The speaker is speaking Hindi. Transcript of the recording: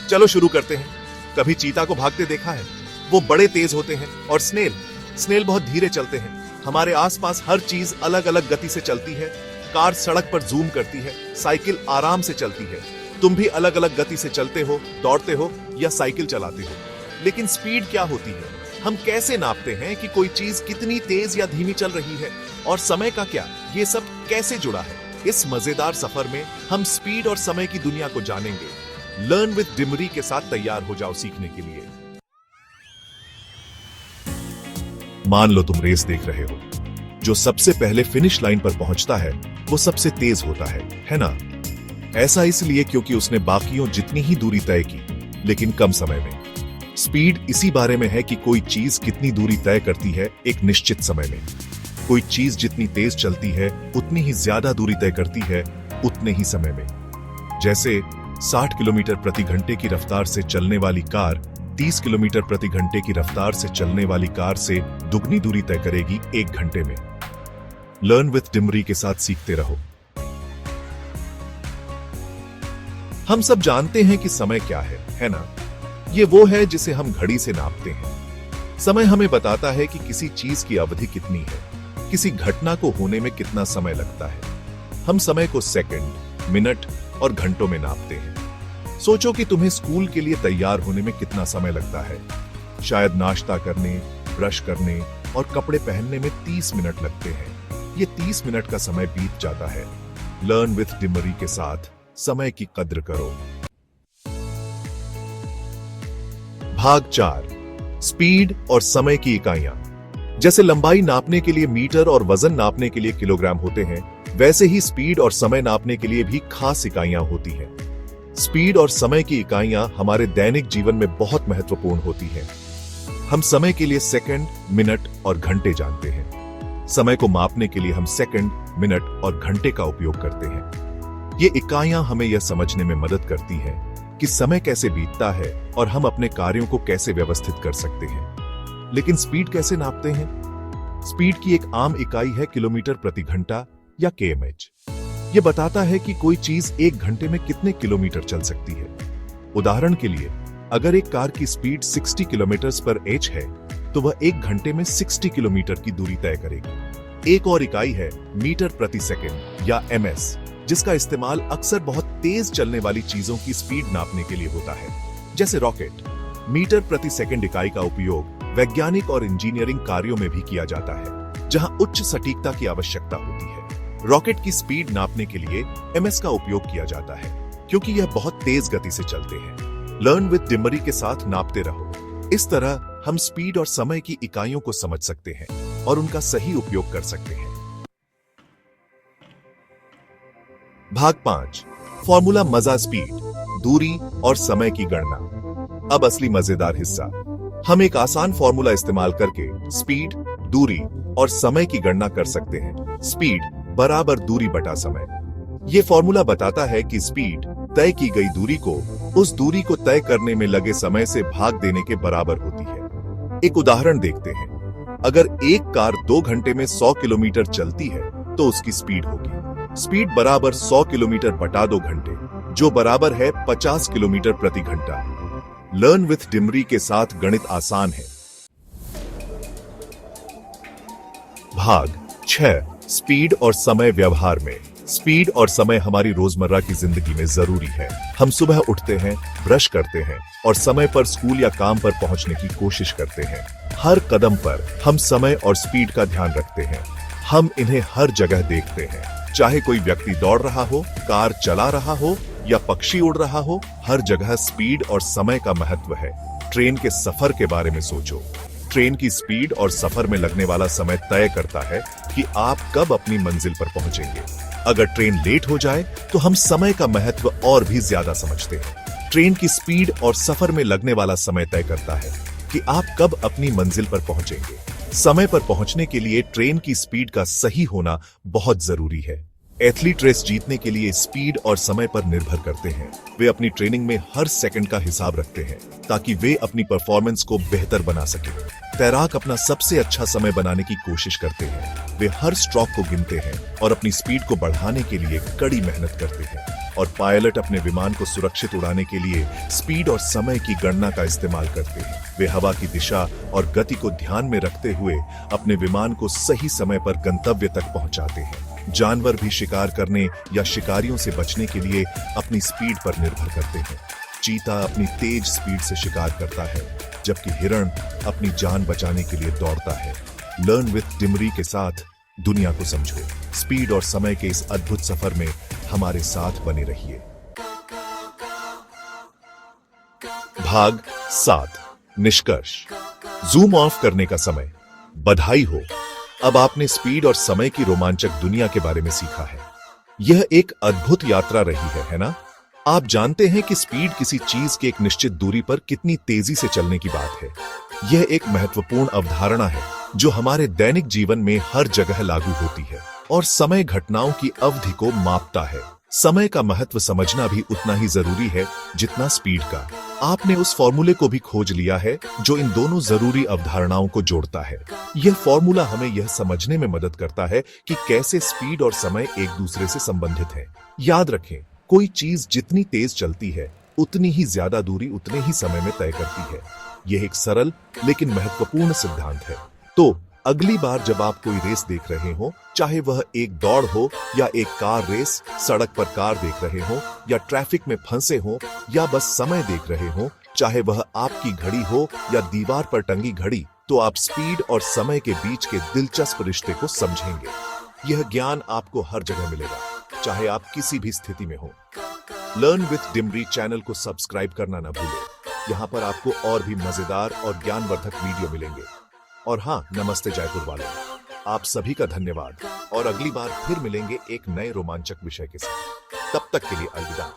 चलो शुरू करते हैं। कभी चीता को भागते देखा है? वो बड़े तेज होते हैं। और स्नेल बहुत धीरे चलते हैं। हमारे आसपास हर चीज अलग अलग गति से चलती है। कार सड़क पर जूम करती है, साइकिल आराम से चलती है। तुम भी अलग अलग गति से चलते हो, दौड़ते हो या साइकिल चलाते हो। लेकिन स्पीड क्या होती है? हम कैसे नापते हैं कि कोई चीज कितनी तेज या धीमी चल रही है? और समय का क्या, ये सब कैसे जुड़ा है? इस मजेदार सफर में हम स्पीड और समय की दुनिया को जानेंगे। लर्न विद डिमरी के साथ तैयार हो जाओ सीखने के लिए। मान लो तुम रेस देख रहे हो। जो सबसे पहले फिनिश लाइन पर पहुंचता है वो सबसे तेज होता है ना? ऐसा इसलिए क्योंकि उसने बाकियों जितनी ही दूरी तय की, लेकिन कम समय में। स्पीड इसी बारे में है कि कोई चीज कितनी दूरी तय करती है एक निश्चित समय में। कोई चीज जितनी तेज चलती है उतनी ही ज्यादा दूरी तय करती है उतने ही समय में। जैसे 60 किलोमीटर प्रति घंटे की रफ्तार से चलने वाली कार 30 किलोमीटर प्रति घंटे की रफ्तार से चलने वाली कार से दुगनी दूरी तय करेगी 1 घंटे में। लर्न विथ डिमरी के साथ सीखते रहो। हम सब जानते हैं कि समय क्या है ना? ये वो है जिसे हम घड़ी से नापते हैं। समय हमें बताता है कि किसी चीज की अवधि कितनी है, किसी घटना को होने में कितना समय लगता है। हम समय को सेकंड, मिनट और घंटों में नापते हैं। सोचो कि तुम्हें स्कूल के लिए तैयार होने में कितना समय लगता है। शायद नाश्ता करने, ब्रश करने और कपड़े पहनने में 30 मिनट लगते हैं। ये 30 मिनट का समय बीत जाता है। लर्न विथ डिमरी के साथ समय की कद्र करो। भाग 4, स्पीड और समय की इकाइयां। जैसे लंबाई नापने के लिए मीटर और वजन नापने के लिए किलोग्राम होते हैं, वैसे ही स्पीड और समय नापने के लिए भी खास इकाइयां होती हैं। स्पीड और समय की इकाइयां हमारे दैनिक जीवन में बहुत महत्वपूर्ण होती हैं। हम समय के लिए सेकंड, मिनट और घंटे जानते हैं। समय को मापने के लिए हम सेकंड, मिनट और घंटे का उपयोग करते हैं। ये इकाइयां हमें यह समझने में मदद करती हैं कि समय कैसे बीतता है और हम अपने कार्यों को कैसे व्यवस्थित कर सकते हैं। लेकिन स्पीड कैसे नापते हैं? स्पीड की एक आम इकाई है किलोमीटर प्रति घंटा या kmh। यह बताता है कि कोई चीज 1 घंटे में कितने किलोमीटर चल सकती है। उदाहरण के लिए, अगर एक कार की स्पीड 60 किलोमीटर पर h है, तो वह 1 घंटे में 60 किलोमीटर की दूरी तय करेगी। एक और इकाई है मीटर प्रति सेकंड या ms, जिसका इस्तेमाल अक्सर बहुत तेज चलने वाली चीजों की स्पीड नापने के लिए होता है, जैसे रॉकेट। मीटर प्रति सेकंड इकाई का उपयोग वैज्ञानिक और इंजीनियरिंग कार्यों में भी किया जाता है, जहां उच्च सटीकता की आवश्यकता होती है। रॉकेट की स्पीड नापने के लिए ms का उपयोग किया जाता है, क्योंकि यह बहुत तेज गति से चलते हैं। लर्न विद डिमरी के साथ नापते रहो। इस तरह हम स्पीड और समय की इकाइयों को समझ सकते हैं और उनका सही उपयोग कर सकते हैं। भाग 5, फॉर्मूला मजा स्पीड, दूरी और समय की गणना। अब असली मजेदार हिस्सा। हम एक आसान फॉर्मूला इस्तेमाल करके स्पीड, दूरी और समय की गणना कर सकते हैं। स्पीड बराबर दूरी बटा समय। यह फॉर्मूला बताता है कि स्पीड तय की गई दूरी को उस दूरी को तय करने में लगे समय से भाग देने के बराबर होती है। एक उदाहरण देखते हैं। अगर एक कार 2 घंटे में 100 किलोमीटर चलती है, तो उसकी स्पीड होगी स्पीड बराबर 100 किलोमीटर बटा 2 घंटे, जो बराबर है 50 किलोमीटर प्रति घंटा। लर्न विथ डिमरी के साथ गणित आसान है। भाग 6, स्पीड और समय व्यवहार में। स्पीड और समय हमारी रोजमर्रा की जिंदगी में जरूरी है। हम सुबह उठते हैं, ब्रश करते हैं और समय पर स्कूल या काम पर पहुंचने की कोशिश करते हैं। हर कदम पर हम समय और स्पीड का ध्यान रखते हैं। हम इन्हें हर जगह देखते हैं, चाहे कोई व्यक्ति दौड़ रहा हो, कार चला रहा हो या पक्षी उड़ रहा हो। हर जगह स्पीड और समय का महत्व है। ट्रेन के सफर के बारे में सोचो। ट्रेन की स्पीड और सफर में लगने वाला समय तय करता है कि आप कब अपनी मंजिल पर पहुंचेंगे। अगर ट्रेन लेट हो जाए तो हम समय का महत्व और भी ज्यादा समझते हैं। ट्रेन की स्पीड और सफर में लगने वाला समय तय करता है कि आप कब अपनी मंजिल पर पहुंचेंगे। समय पर पहुंचने के लिए ट्रेन की स्पीड का सही होना बहुत जरूरी है। एथलीट रेस जीतने के लिए स्पीड और समय पर निर्भर करते हैं। वे अपनी ट्रेनिंग में हर सेकंड का हिसाब रखते हैं ताकि वे अपनी परफॉर्मेंस को बेहतर बना सकें। तैराक अपना सबसे अच्छा समय बनाने की कोशिश करते हैं। वे हर स्ट्रोक को गिनते हैं और अपनी स्पीड को बढ़ाने के लिए कड़ी मेहनत करते हैं। और पायलट अपने विमान को सुरक्षित उड़ाने के लिए स्पीड और समय की गणना का इस्तेमाल करते हैं। वे हवा की दिशा और गति को ध्यान में रखते हुए अपने विमान को सही समय पर गंतव्य तक पहुंचाते हैं। जानवर भी शिकार करने या शिकारियों से बचने के लिए अपनी स्पीड पर निर्भर करते हैं। चीता अपनी तेज स्पीड से शिकार करता है, जबकि हिरण अपनी जान बचाने के लिए दौड़ता है। लर्न विथ डिमरी के साथ दुनिया को समझो। स्पीड और समय के इस अद्भुत सफर में हमारे साथ बने रहिए। भाग 7 निष्कर्ष। जूम ऑफ करने का समय। बधाई हो, अब आपने स्पीड और समय की रोमांचक दुनिया के बारे में सीखा है। यह एक अद्भुत यात्रा रही है ना? आप जानते हैं कि स्पीड किसी चीज की एक निश्चित दूरी पर कितनी तेजी से चलने की बात है। यह एक महत्वपूर्ण अवधारणा है जो हमारे दैनिक जीवन में हर जगह लागू होती है और समय घटनाओं की अवधि को मापता है। समय का महत्व समझना भी उतना ही जरूरी है जितना स्पीड का। आपने उस फॉर्मूले को भी खोज लिया है जो इन दोनों जरूरी अवधारणाओं को जोड़ता है। यह फॉर्मूला हमें यह समझने में मदद करता है कि कैसे स्पीड और समय एक दूसरे से संबंधित हैं। याद रखें, कोई चीज जितनी तेज चलती है उतनी ही ज्यादा दूरी उतने ही समय में तय करती है। यह एक सरल लेकिन महत्वपूर्ण सिद्धांत है। तो अगली बार जब आप कोई रेस देख रहे हो, चाहे वह एक दौड़ हो या एक कार रेस, सड़क पर कार देख रहे हो या ट्रैफिक में फंसे हो या बस समय देख रहे हो, चाहे वह आपकी घड़ी हो या दीवार पर टंगी घड़ी, तो आप स्पीड और समय के बीच के दिलचस्प रिश्ते को समझेंगे। यह ज्ञान आपको हर जगह मिलेगा, चाहे आप किसी भी स्थिति में हो। लर्न विथ डिमरी चैनल को सब्सक्राइब करना ना भूलें। यहाँ पर आपको और भी मजेदार और ज्ञानवर्धक वीडियो मिलेंगे। और हाँ, नमस्ते जयपुर वालों, आप सभी का धन्यवाद और अगली बार फिर मिलेंगे एक नए रोमांचक विषय के साथ। तब तक के लिए अलविदा।